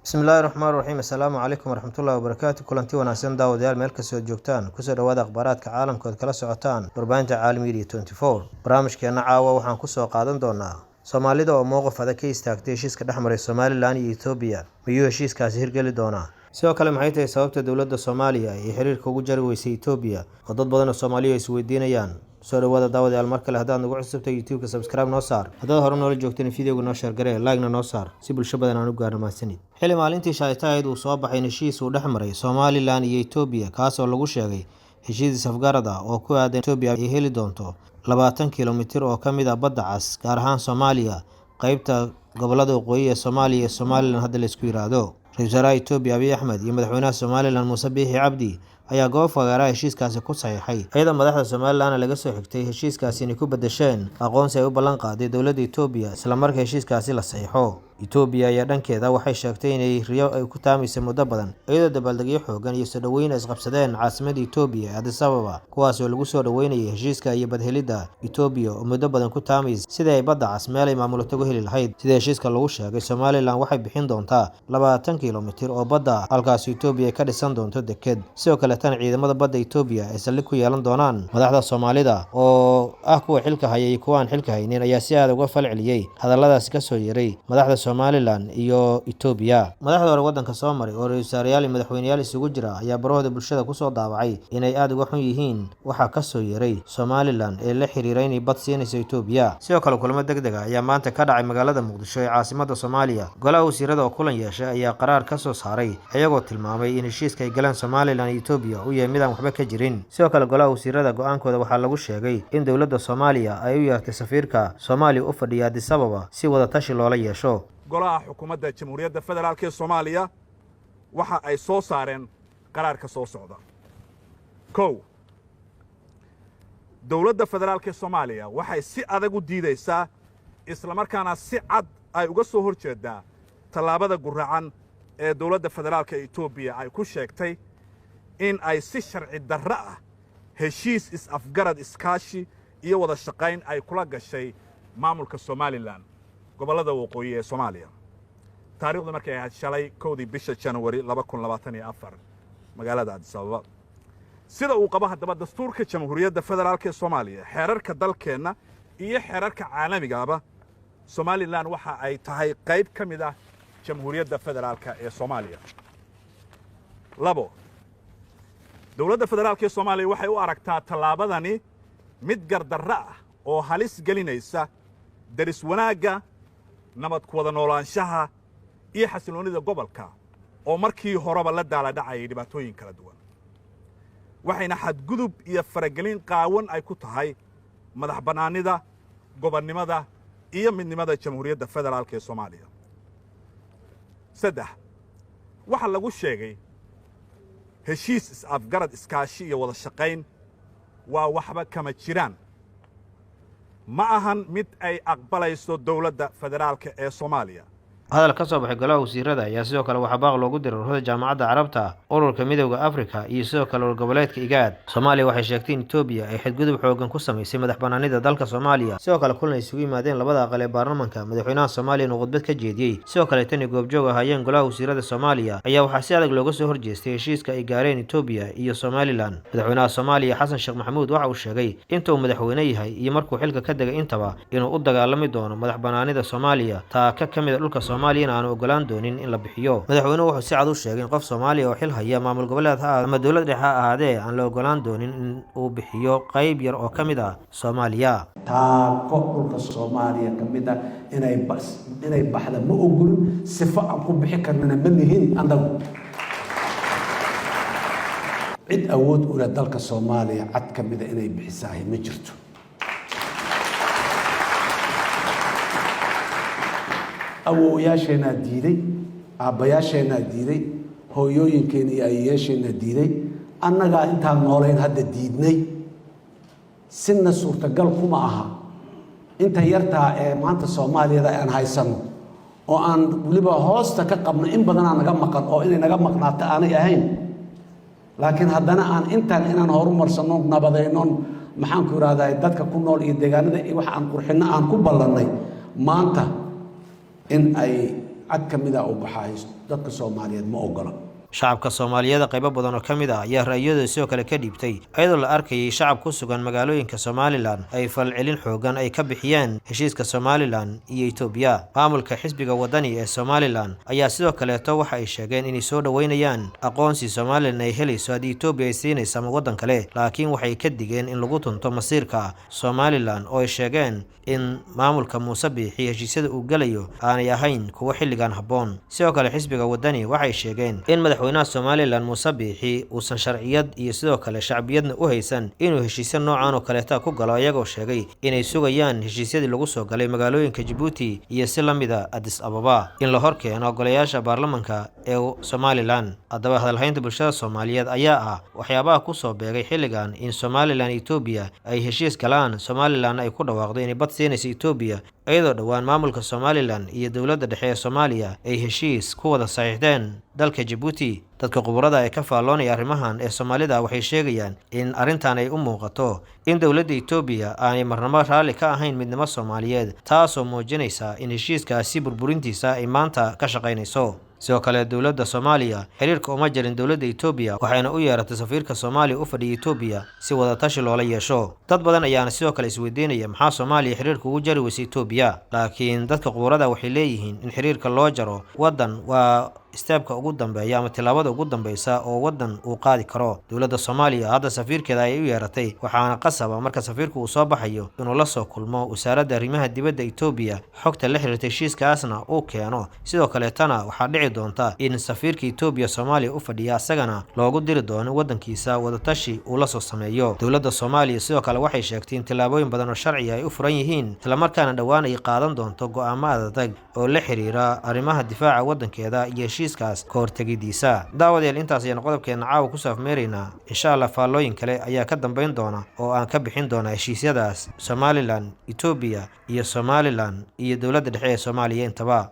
بسم الله الرحمن الرحيم. السلام عليكم ورحمة الله وبركاته. كلنتي وناسين داوديال meel kasoo joogtaan kusoo dhawaada akhbaaraadka caalamka kala socotaan warbaahinta caalamiga 24 barnaamijkeena caawa waxaan ku soo qaadan doonaa Soomaalida oo mowqif adag ka istaagtay heshiiska dhexmaray Soomaaliland iyo Itoobiya miyuu heshiiskaasi hirgeli doonaa sidoo kale maxay tahay sababta dawladda Soomaaliya ay xiriirka ugu jari weysay Itoobiya oo dad badan oo Soomaaliya is weydiinayaan soo dhawaada daawadayaal mar kale haddaad nagu cusubtay YouTube-ka subscribe noo saar haddaad hore noola joogteen fiidiyoga noo share garee like-na noo saar si bulsho badan aan u gaarno mahadsanid xilli maalintii shaaytayd uu soo baxay heshiis uu dhexmaray Soomaaliland iyo Itoobiya kaas oo lagu sheegay heshiis afgarad ah oo ku aadan Itoobiya ay heli doonto 20 kiiloomitir oo ka mid ah badda cas gaar ahaan Soomaaliya qaybta gobolada waqooyi ee Soomaaliya iyo Somaliland hadda la isku yiraahdo Ra'iisul Wasaaraha Itoobiya Abiy Ahmed iyo madaxweynaha Somaliland Muuse Biixi Cabdi ayaa goob fagaaraha heshiiskaasi ku saxiixay ayada madaxda Somaliland laga soo xigtay heshiiskaasi inay ku bedesheen aqoonsi ay u ballan qaaday dawladda Itoobiya isla markaa heshiiskaasi la saxiixo Itoobiya ayaa dhankeeda waxay sheegtay inay riyo ay ku taamisay muddo badan iyadoo dabaaldegyo xoogan iyo soo dhaweyn is qabsadeen caasimadda Itoobiya Addis Ababa kuwaas oo lagu soo dhaweynayay heshiiska iyo badhelida Itoobiya oo muddo badan ku taamisay sidii ay badda cas meel ay maamulto ugu heli lahayd sida heshiiska lagu sheegay Somaliland waxay bixin doontaa 20 kiiloomitir oo badda halkaas Itoobiya ka dhisan doonto deked sidoo kale tan ciidamada badda Itoobiya ay saldhig ku yeelan doonaan madaxda Soomaalida oo ah kuwa xilka hayay kuwa aan xilka haynin ayaa si aad uga falceliyay hadalladaas ka soo yeeray madaxda Somaliland iyo Itoobiya madaxda hore wadanka soo maray oo ra'iisul wasaarayaal iyo madaxweynayaal isugu jira ayaa barahooda bulshada ku soo daawacay inay aad uga xun yihiin waxa ka soo yeeray Somaliland ee la xiriiray inay bad siinayso Itoobiya sidoo kale kulamo degdeg ah ayaa maanta ka dhacay magaalada Muqdisho ee caasimadda Soomaaliya golaha wasiirada oo kulan yeeshay ayaa qaraar ka soo saaray iyagoo tilmaamay in heshiiska ay galeen Somaliland iyo Itoobiya uu yahay mid aan waxba ka jirin sidoo kale golaha wasiirada go'aankooda waxaa lagu sheegay in dawladda Soomaaliya ay u yeertay safiirka Soomaaliya u fadhiya Addis Ababa si wada tashi loola yeesho golaha xukuumadda jamhuuriyadda federaalka ee Soomaaliya waxa ay soo saareen qaraarka soo socda dawladda federaalka ee Soomaaliya waxay si adag u diidaysaa isla markaana si cad ay uga soo horjeedaa tallaabada guracan ee dawladda federaalka ee Itoobiya ay ku sheegtay in ay si sharci darro ah heshiis is-afgarad iskaashi iyo wada shaqayn ay kula gashay maamulka Somaliland gobolada waqooyi ee Soomaaliya taariikhdu markay ahayd shalay 1 bisha January 2024 magaalada Addis Ababa sida uu qabo hadaba dastuurka jamhuuriyadda federaalka ee Soomaaliya xeerarka dalkeena iyo xeerarka caalamiga ah Somaliland waxa ay tahay qayb ka mid ah jamhuuriyadda federaalka ee Soomaaliya dawladda federaalka ee Soomaaliya waxay u aragtaa tallaabadani mid gardarro ah oo halis gelinaysa daris wanaagga nabad ku wada noolaanshaha iyo xasiloonida gobolka oo markii horeba la daala dhacay dhibaatooyin kala duwan waxayna xadgudub iyo faragelin qaawan ay ku tahay madax banaanida gobonnimada iyo midnimada jamhuuriyadda federaalka ee Soomaaliya waxa lagu sheegay heshiis is-afgarad iskaashi iyo wada shaqayn waa waxba kama jiraan ma ahan mid ay aqbalayso dawladda federaalka ee Soomaaliya hadal ka soo baxay golaha wasiirada ayaa sidoo kale waxa baaq loogu diray ururada jaamacadda Carabta ururka midowga Afrika iyo sidoo kale goboleedka IGAD Soomaaliya waxay sheegtay in Itoobiya ay xadgudub xoogan ku sameysay madax banaanida dalka Soomaaliya sidoo kale kulan ay isugu yimaadeen labada aqal ee baarlamaanka madaxweynaha Soomaaliya oo khudbad ka jeediyay sidoo kale tan goobjoog ahaayeen golaha wasiirada Soomaaliya ayaa waxa si adag looga soo horjeestay heshiiska ay gaareen Itoobiya iyo Somaliland madaxweynaha Soomaaliya Xasan Sheekh Maxamuud waxa uu sheegay intuu madaxweyne yahay iyo markuu xilka ka dagay intaba inuu u dagaalami doono madax banaanida Soomaaliya taa ka mid ah dhulka Soomaaliya aan ogolaan doonin in la bixiyo madaxweynuhu wuxuu si cad u sheegay in qof Soomaaliya oo xil haya maamul goboleed ama dawlad dhexe ahaadee aan la ogolaan doonin in uu bixiyo qayb yar oo kamid ah Soomaaliya taako dhulka Soomaaliya kamid ah inay baxda ma ogolin sifo aan ku bixi karnana ma lihin andagu cid awood u leh dalka Soomaaliya cad kamid ah inay bixisahay ma jirto awooyaasheena diiday aabayaasheena diiday hooyooyinkeena iyo ayeyaasheena diiday annaga intaan nooleyn hadda diidnay sinna suurtagal kuma aha inta yartaa ee maanta Soomaaliyada aan haysano oo aan waliba hoosta ka qabno in badan aan naga maqan oo inay naga maqnaato aanay ahayn laakiin haddana aan inaan horumarsano nabadayno maxaan ku yiraahdaa dadka ku nool iyo deegaanada wax aan qurxino aan ku ballanay maanta in ay cad ka mid ah oo baxays dadka Soomaaliyeed ma ogola. shacabka Soomaaliyeed qaybo badan oo kamid ah ayaa ra'yadooda sidoo kale ka dhiibtay iyadoo la arkayay shacab ku sugan magaalooyinka Somaliland ay falcelin xoogan ay ka bixiyeen heshiiska Somaliland iyo Itoobiya. Maamulka xisbiga wadani ee Somaliland ayaa sidoo kale waxa ay sheegeen inay soo dhaweynayaan aqoonsi Somaliland ay helayso haddii Itoobiya ay siinayso waddan kale, laakiin waxay ka digeen in lagu tunto masiirka Somaliland oo ay sheegeen in maamulka Muuse Biixi heshiisyada uu galayo aanay ahayn kuwa xilligan habboon. Sidoo kale xisbiga wadani waxay sheegeen in madaxweynaha Somaliland Muuse Biixi uusan sharciyad iyo sidoo kale shacbiyadna u haysan inuu heshiisyo noocan oo kale ku galo, iyagoo sheegay inay sugayaan heshiisyadii lagu soo galay magaalooyinka Djibouti iyo si la mid ah Addis Ababa in la horkeeno golayaasha baarlamaanka ee Somaliland. Haddaba hadalhaynta bulshada Soomaaliyeed ayaa ah waxyaabaha ku soo beegay xilligan in Somaliland iyo Itoobiya ay heshiis galaan. Somaliland ay ku dhawaaqday inay bad siinayso Itoobiya iyadoo dhawaan maamulka Somaliland iyo dowladda dhexe ee Soomaaliya ay heshiis ku wada saxiixdeen dalka Djibouti. dadka khubarada ee ka faalloonaya arrimahan ee Soomaalida waxay sheegayaan in arrintan ay u muuqato in dowladda Itoobiya aanay marnaba raalli ka ahayn midnimo Soomaaliyeed, taasoo muujinaysa in heshiiskaasi burburintiisa ay maanta ka shaqaynayso. sidoo kale dowladda Soomaaliya xiriirka uma jirin dowladda Itoobiya waxayna u yeeratay safiirka Soomaaliya u fadhiya Itoobiya si wada tashi loola yeesho. dad badan ayaana sidoo kale isweydiinaya maxaa Soomaaliya xiriirka ugu jari weysay Itoobiya, laakiin dadka khubarada waxay leeyihiin in xiriirka loo jaro waddan waa istaabka ugu dambeeya ama tilaabada ugu dambaysa oo waddan uu qaadi karo. dowladda Soomaaliya hadda safiirkeeda ay u yeeratay, waxaana qasaba marka safiirku uu soo baxayo inuu la soo kulmo wasaaradda arrimaha dibadda Itoobiya, xogta la xiriirta heshiiskaasna uu keeno. sidoo kale tana waxaa dhici doonta in safiirka Itoobiya Soomaaliya u fadhiya asagana loogu diri doono waddankiisa wadatashi uu la soo sameeyo. dowladda Soomaaliya sidoo kale waxay sheegtay in tilaabooyin badan oo sharci ay u furan yihiin, isla markaana dhawaan ay qaadan doonto go'aamo adag oo la xiriira arrimaha difaaca waddankeeda iyo heshiiskaas ka hortagidiisa. daawadeel intaas ayaan qodobkeena caawa ku saafmeeraynaa. insha Allah faallooyin kale ayaa ka dambeyn doona oo aan ka bixin doona heshiisyadaas Somaliland, Itoobiya iyo Somaliland iyo dowladda dhexe ee Soomaaliya intaba.